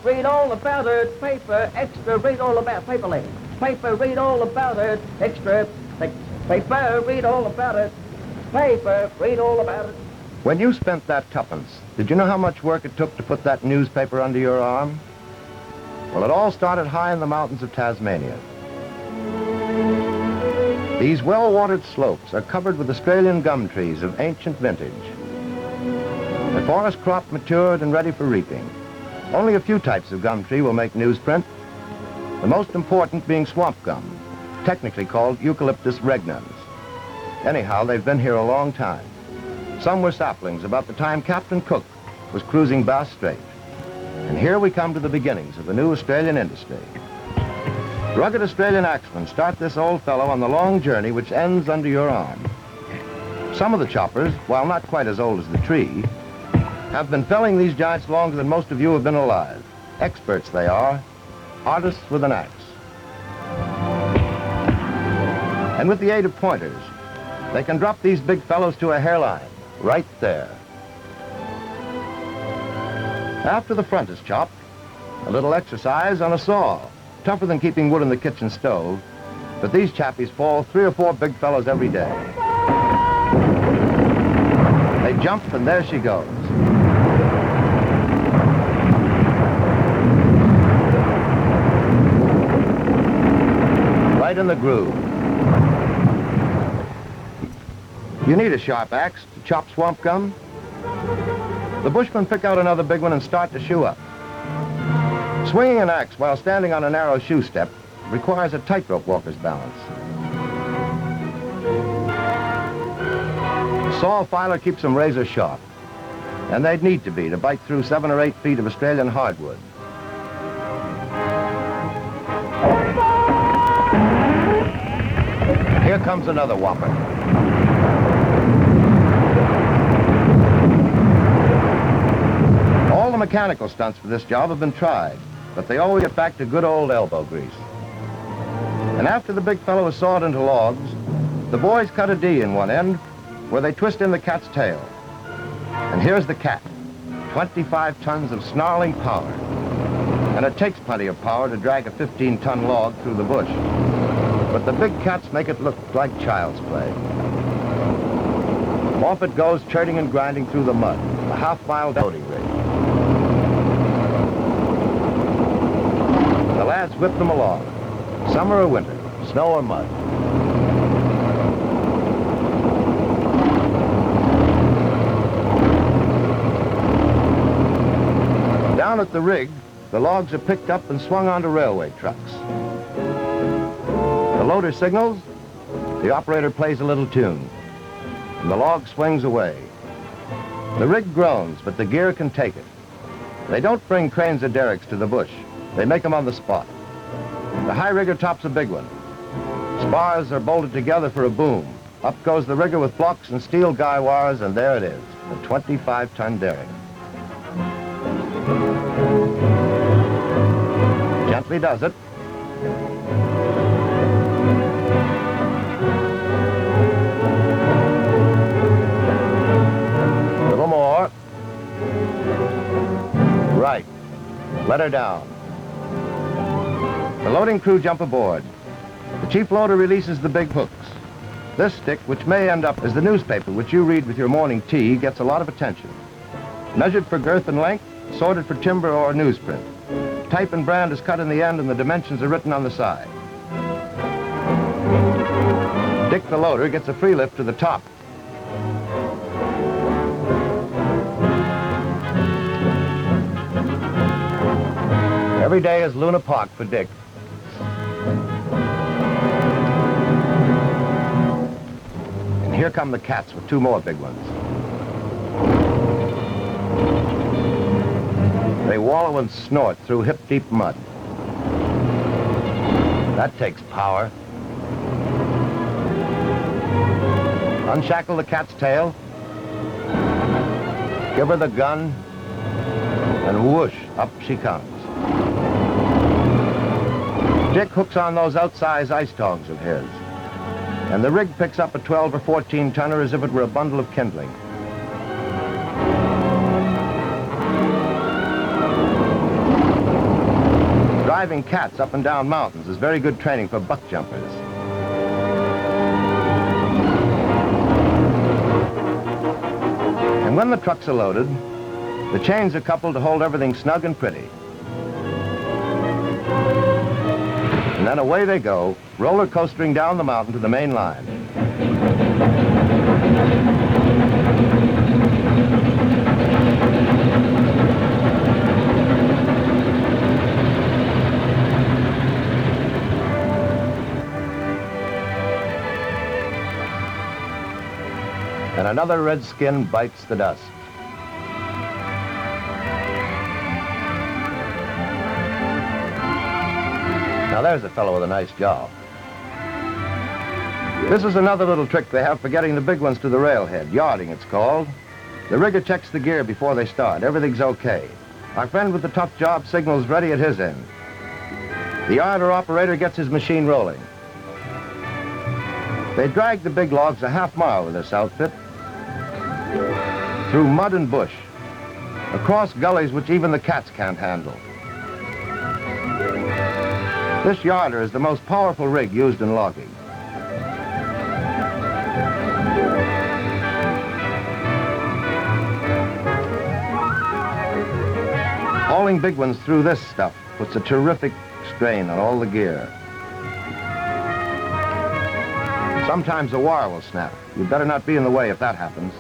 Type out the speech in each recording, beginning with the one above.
read all about it. Paper, extra, read all about paper lady. Paper, read all about it. Extra, paper, read all about it. Paper, read all about it. When you spent that tuppence, did you know how much work it took to put that newspaper under your arm? Well, it all started high in the mountains of Tasmania. These well-watered slopes are covered with Australian gum trees of ancient vintage. The forest crop matured and ready for reaping. Only a few types of gum tree will make newsprint, the most important being swamp gum, technically called Eucalyptus regnans. Anyhow, they've been here a long time. Some were saplings about the time Captain Cook was cruising Bass Strait. And here we come to the beginnings of the new Australian industry. Rugged Australian axemen start this old fellow on the long journey which ends under your arm. Some of the choppers, while not quite as old as the tree, have been felling these giants longer than most of you have been alive. Experts they are, artists with an axe. And with the aid of pointers, they can drop these big fellows to a hairline, right there. After the front is chopped, a little exercise on a saw. Tougher than keeping wood in the kitchen stove, but these chappies fall 3 or 4 big fellows every day. They jump, and there she goes. Right in the groove. You need a sharp axe to chop swamp gum. The bushmen pick out another big one and start to shoe up. Swinging an axe while standing on a narrow shoe step requires a tightrope walker's balance. The saw filer keeps them razor sharp, and they'd need to be to bite through 7 or 8 feet of Australian hardwood. Here comes another whopper. All the mechanical stunts for this job have been tried, but they always get back to good old elbow grease. And after the big fellow is sawed into logs, the boys cut a D in one end where they twist in the cat's tail. And here's the cat, 25 tons of snarling power. And it takes plenty of power to drag a 15-ton log through the bush. But the big cats make it look like child's play. Off it goes, churning and grinding through the mud, a half-mile loading rig. The lads whip them along, summer or winter, snow or mud. Down at the rig, the logs are picked up and swung onto railway trucks. The loader signals, the operator plays a little tune, and the log swings away. The rig groans, but the gear can take it. They don't bring cranes or derricks to the bush. They make them on the spot. The high rigger tops a big one. Spars are bolted together for a boom. Up goes the rigger with blocks and steel guy wires, and there it is, a 25-ton derrick. Gently does it. A little more. Right. Let her down. The loading crew jump aboard. The chief loader releases the big hooks. This stick, which may end up as the newspaper which you read with your morning tea, gets a lot of attention. Measured for girth and length, sorted for timber or newsprint. Type and brand is cut in the end and the dimensions are written on the side. Dick the loader gets a free lift to the top. Every day is Luna Park for Dick. And here come the cats with 2 more big ones. They wallow and snort through hip-deep mud. That takes power. Unshackle the cat's tail. Give her the gun. And whoosh, up she comes. Dick hooks on those outsize ice tongs of his. And the rig picks up a 12 or 14 tonner as if it were a bundle of kindling. driving cats up and down mountains is very good training for buck jumpers. And when the trucks are loaded, the chains are coupled to hold everything snug and pretty. And then away they go, roller coastering down the mountain to the main line. And another redskin bites the dust. Now there's a fellow with a nice job. This is another little trick they have for getting the big ones to the railhead. Yarding, it's called. The rigger checks the gear before they start. Everything's okay. Our friend with the tough job signals ready at his end. The yarder operator gets his machine rolling. They drag the big logs a half-mile with this outfit, through mud and bush, across gullies which even the cats can't handle. This yarder is the most powerful rig used in logging. Hauling big ones through this stuff puts a terrific strain on all the gear. Sometimes a wire will snap. You'd better not be in the way if that happens.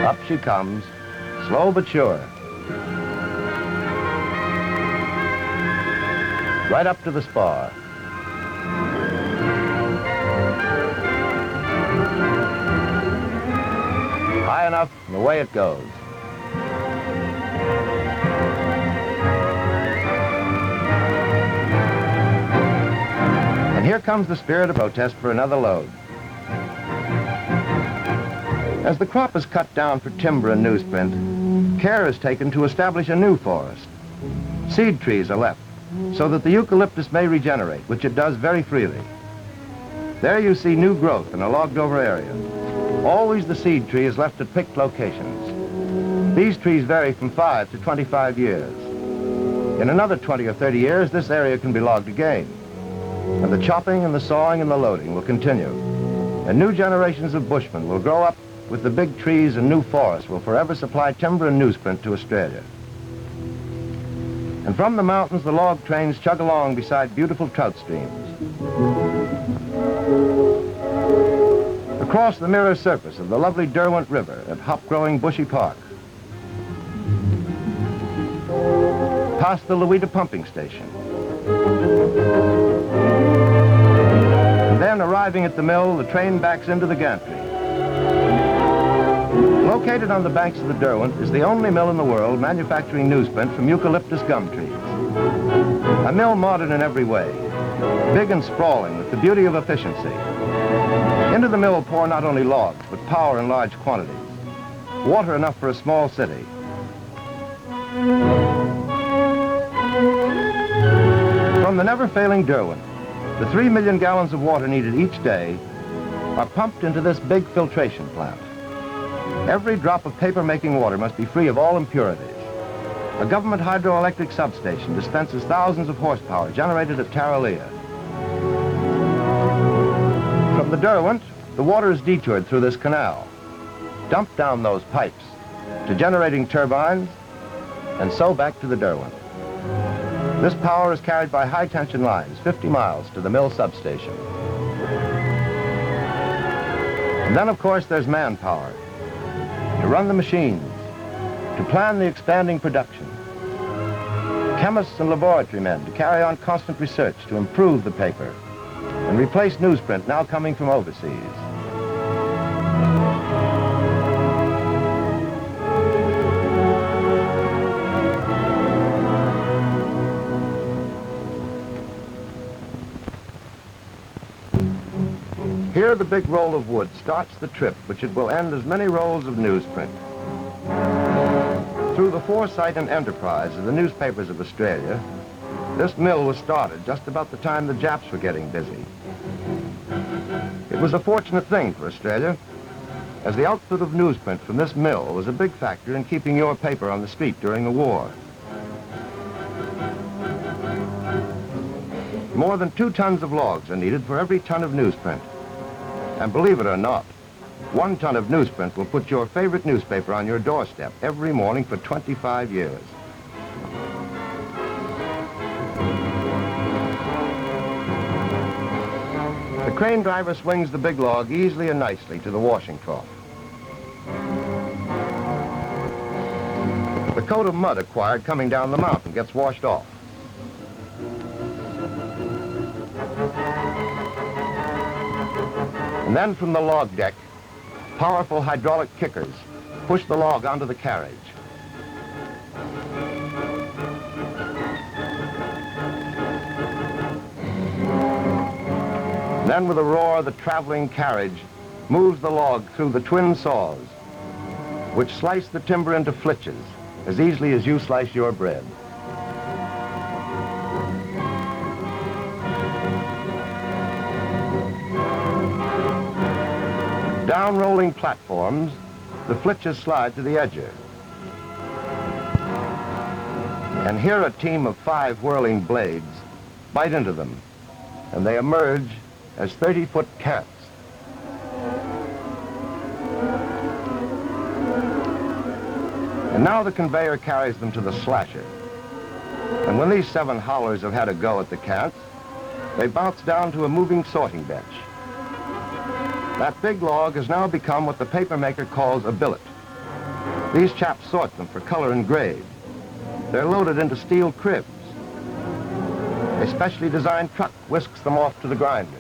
Up she comes, slow but sure. Right up to the spar. High enough, and away it goes. And here comes the spirit of protest for another load. As the crop is cut down for timber and newsprint, care is taken to establish a new forest. Seed trees are left so that the eucalyptus may regenerate, which it does very freely. There you see new growth in a logged-over area. Always the seed tree is left at picked locations. These trees vary from 5 to 25 years. In another 20 or 30 years, this area can be logged again. And the chopping and the sawing and the loading will continue. And new generations of bushmen will grow up with the big trees, and new forests will forever supply timber and newsprint to Australia. And from the mountains, the log trains chug along beside beautiful trout streams. Across the mirror surface of the lovely Derwent River at hop-growing Bushy Park. Past the Louisa pumping station. And then, arriving at the mill, the train backs into the gantry. Located on the banks of the Derwent is the only mill in the world manufacturing newsprint from eucalyptus gum trees. A mill modern in every way, big and sprawling with the beauty of efficiency. Into the mill pour not only logs, but power in large quantities. Water enough for a small city. From the never-failing Derwent, the 3 million gallons of water needed each day are pumped into this big filtration plant. Every drop of paper-making water must be free of all impurities. A government hydroelectric substation dispenses thousands of horsepower generated at Tarraleah. From the Derwent, the water is detoured through this canal, dumped down those pipes to generating turbines, and so back to the Derwent. This power is carried by high-tension lines 50 miles to the mill substation. And then, of course, there's manpower to run the machines, to plan the expanding production. Chemists and laboratory men to carry on constant research to improve the paper and replace newsprint now coming from overseas. Here the big roll of wood starts the trip, which it will end as many rolls of newsprint. Through the foresight and enterprise of the newspapers of Australia, This mill was started just about the time the Japs were getting busy. It was a fortunate thing for Australia, as the output of newsprint from this mill was a big factor in keeping your paper on the street during the war. More than 2 tons of logs are needed for every ton of newsprint. And believe it or not, 1 ton of newsprint will put your favorite newspaper on your doorstep every morning for 25 years. The crane driver swings the big log easily and nicely to the washing trough. The coat of mud acquired coming down the mountain gets washed off. And then from the log deck, powerful hydraulic kickers push the log onto the carriage. Then with a roar, the traveling carriage moves the log through the twin saws, which slice the timber into flitches as easily as you slice your bread. Down rolling platforms, the flitches slide to the edger. And here a team of 5 whirling blades bite into them, and they emerge as 30-foot carts. And now the conveyor carries them to the slasher. And when these 7 howlers have had a go at the cants, they bounce down to a moving sorting bench. That big log has now become what the papermaker calls a billet. These chaps sort them for color and grade. They're loaded into steel cribs. A specially designed truck whisks them off to the grinders.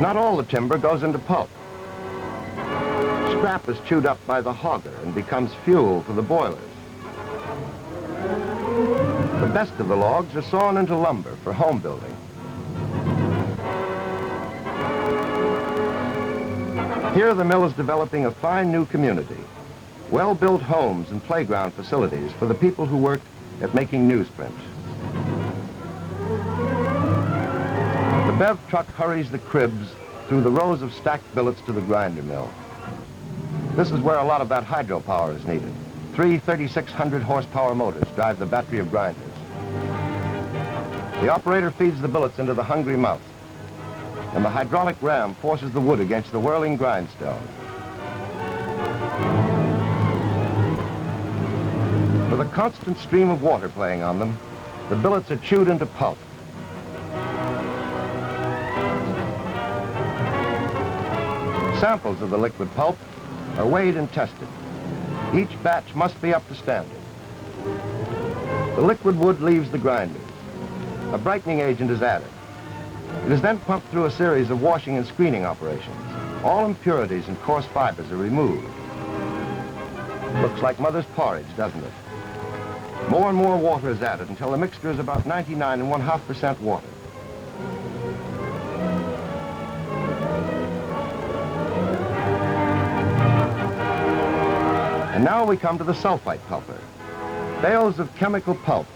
Not all the timber goes into pulp. Scrap is chewed up by the hogger and becomes fuel for the boilers. The best of the logs are sawn into lumber for home building. Here the mill is developing a fine new community, well-built homes and playground facilities for the people who work at making newsprint. The BEV truck hurries the cribs through the rows of stacked billets to the grinder mill. This is where a lot of that hydropower is needed. 3 3,600 horsepower motors drive the battery of grinders. The operator feeds the billets into the hungry mouth, and the hydraulic ram forces the wood against the whirling grindstone. With a constant stream of water playing on them, the billets are chewed into pulp. Samples of the liquid pulp are weighed and tested. Each batch must be up to standard. The liquid wood leaves the grinders. A brightening agent is added. It is then pumped through a series of washing and screening operations. All impurities and coarse fibers are removed. Looks like mother's porridge, doesn't it? More and more water is added until the mixture is about 99.5% water. And now we come to the sulfite pulper. Bales of chemical pulp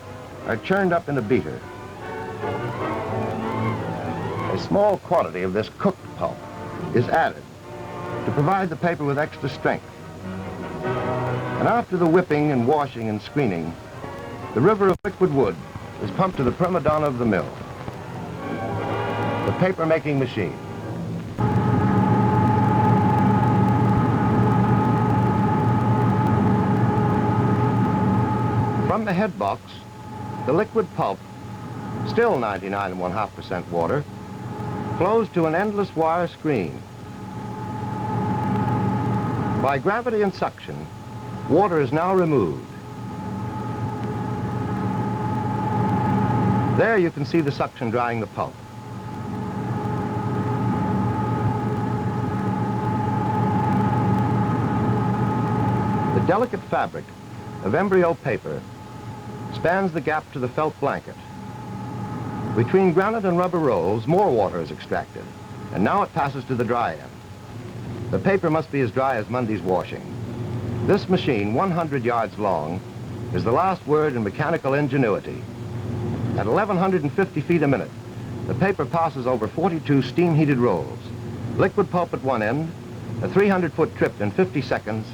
are churned up in a beater. A small quantity of this cooked pulp is added to provide the paper with extra strength. And after the whipping and washing and screening, the river of liquid wood is pumped to the prima donna of the mill, the paper-making machine. From the head box, the liquid pulp, still 99.5% water, flows to an endless wire screen. By gravity and suction, water is now removed. There you can see the suction drying the pulp. The delicate fabric of embryo paper spans the gap to the felt blanket. Between granite and rubber rolls, more water is extracted, and now it passes to the dry end. The paper must be as dry as Monday's washing. This machine, 100 yards long, is the last word in mechanical ingenuity. At 1,150 feet a minute, the paper passes over 42 steam-heated rolls. Liquid pulp at one end, a 300-foot trip in 50 seconds,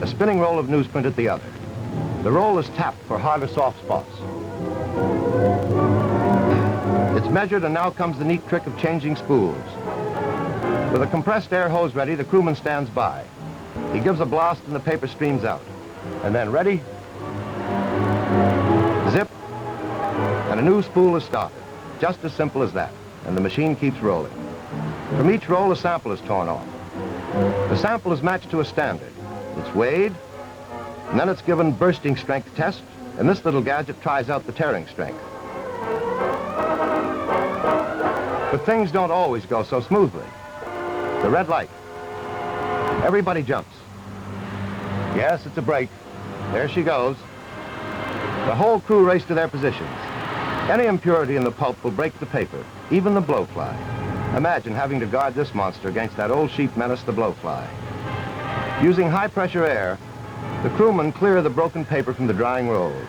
a spinning roll of newsprint at the other. The roll is tapped for hard or soft spots. It's measured, and now comes the neat trick of changing spools. With a compressed air hose ready, the crewman stands by. He gives a blast and the paper streams out. And then ready, zip, and a new spool is started. Just as simple as that, and the machine keeps rolling. From each roll, a sample is torn off. The sample is matched to a standard. It's weighed, and then it's given bursting strength test, and this little gadget tries out the tearing strength. But things don't always go so smoothly. The red light. Everybody jumps. Yes, it's a break. There she goes. The whole crew race to their positions. Any impurity in the pulp will break the paper, even the blowfly. Imagine having to guard this monster against that old sheep menace, the blowfly. Using high-pressure air, the crewmen clear the broken paper from the drying rolls.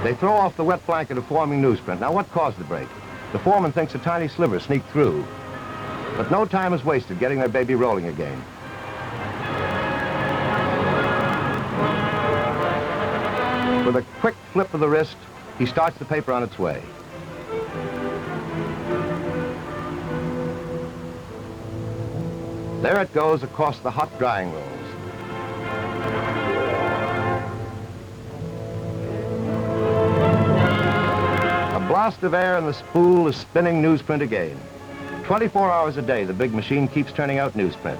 They throw off the wet blanket of forming newsprint. Now, what caused the break? The foreman thinks a tiny sliver sneaked through. But no time is wasted getting their baby rolling again. With a quick flip of the wrist, he starts the paper on its way. There it goes across the hot drying rolls. A blast of air and the spool is spinning newsprint again. 24 hours a day, the big machine keeps turning out newsprint.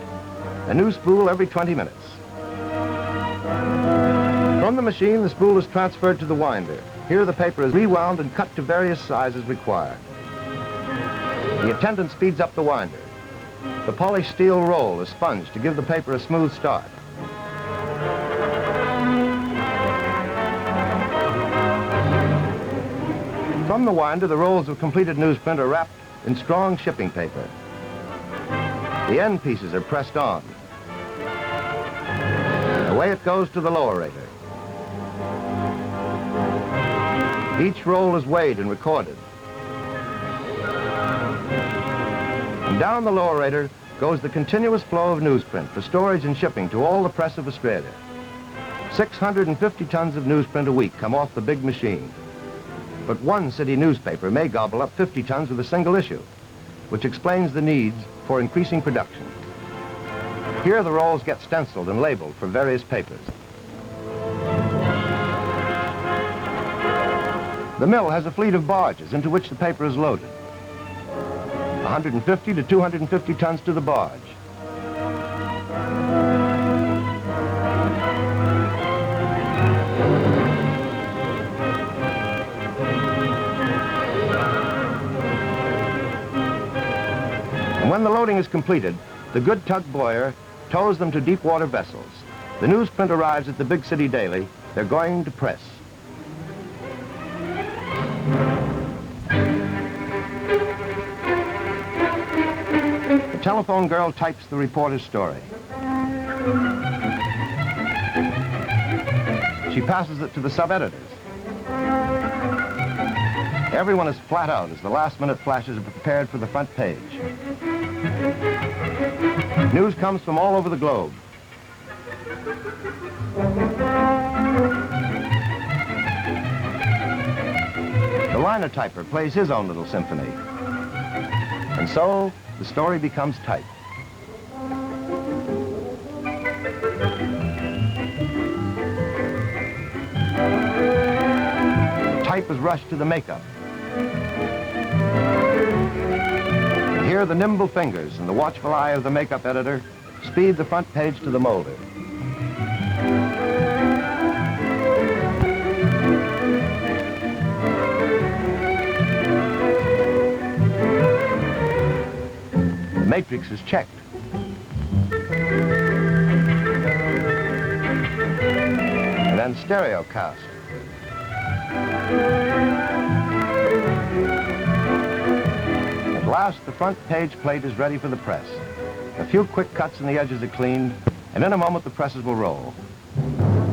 A new spool every 20 minutes. From the machine, the spool is transferred to the winder. Here the paper is rewound and cut to various sizes required. The attendant speeds up the winder. The polished steel roll is sponged to give the paper a smooth start. From the winder, the rolls of completed newsprint are wrapped in strong shipping paper. The end pieces are pressed on. Away it goes to the lowerator. Each roll is weighed and recorded. And down the lowerator goes the continuous flow of newsprint for storage and shipping to all the press of Australia. 650 tons of newsprint a week come off the big machine. But one city newspaper may gobble up 50 tons with a single issue, which explains the needs for increasing production. Here the rolls get stenciled and labeled for various papers. The mill has a fleet of barges into which the paper is loaded. 150 to 250 tons to the barge. And when the loading is completed, the good tug Boyer tows them to deep water vessels. The newsprint arrives at the big city daily. They're going to press. The telephone girl types the reporter's story. She passes it to the sub-editors. Everyone is flat out as the last-minute flashes are prepared for the front page. News comes from all over the globe. The linotyper plays his own little symphony. And so, the story becomes type. Type is rushed to the makeup. And here the nimble fingers and the watchful eye of the makeup editor speed the front page to the molder. The matrix is checked. And then stereo cast. At last, the front page plate is ready for the press. A few quick cuts and the edges are cleaned, and in a moment the presses will roll.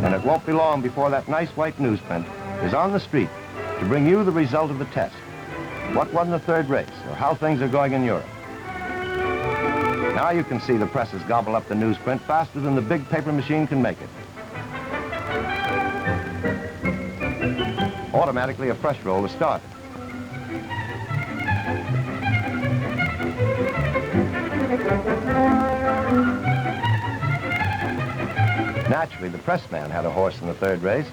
And it won't be long before that nice white newsprint is on the street to bring you the result of the test. What won the third race, or how things are going in Europe. Now you can see the presses gobble up the newsprint faster than the big paper machine can make it. Automatically, a fresh roll is started. Naturally, the pressman had a horse in the third race.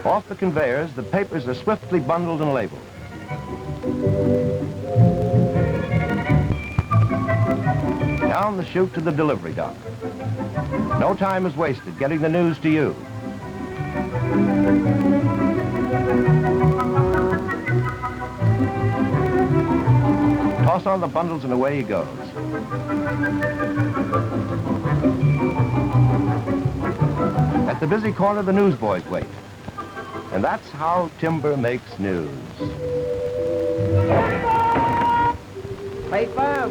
Off the conveyors, the papers are swiftly bundled and labeled. Down the chute to the delivery dock. No time is wasted getting the news to you. Toss on the bundles and away he goes. At the busy corner, the newsboys wait. And that's how timber makes news. Paper,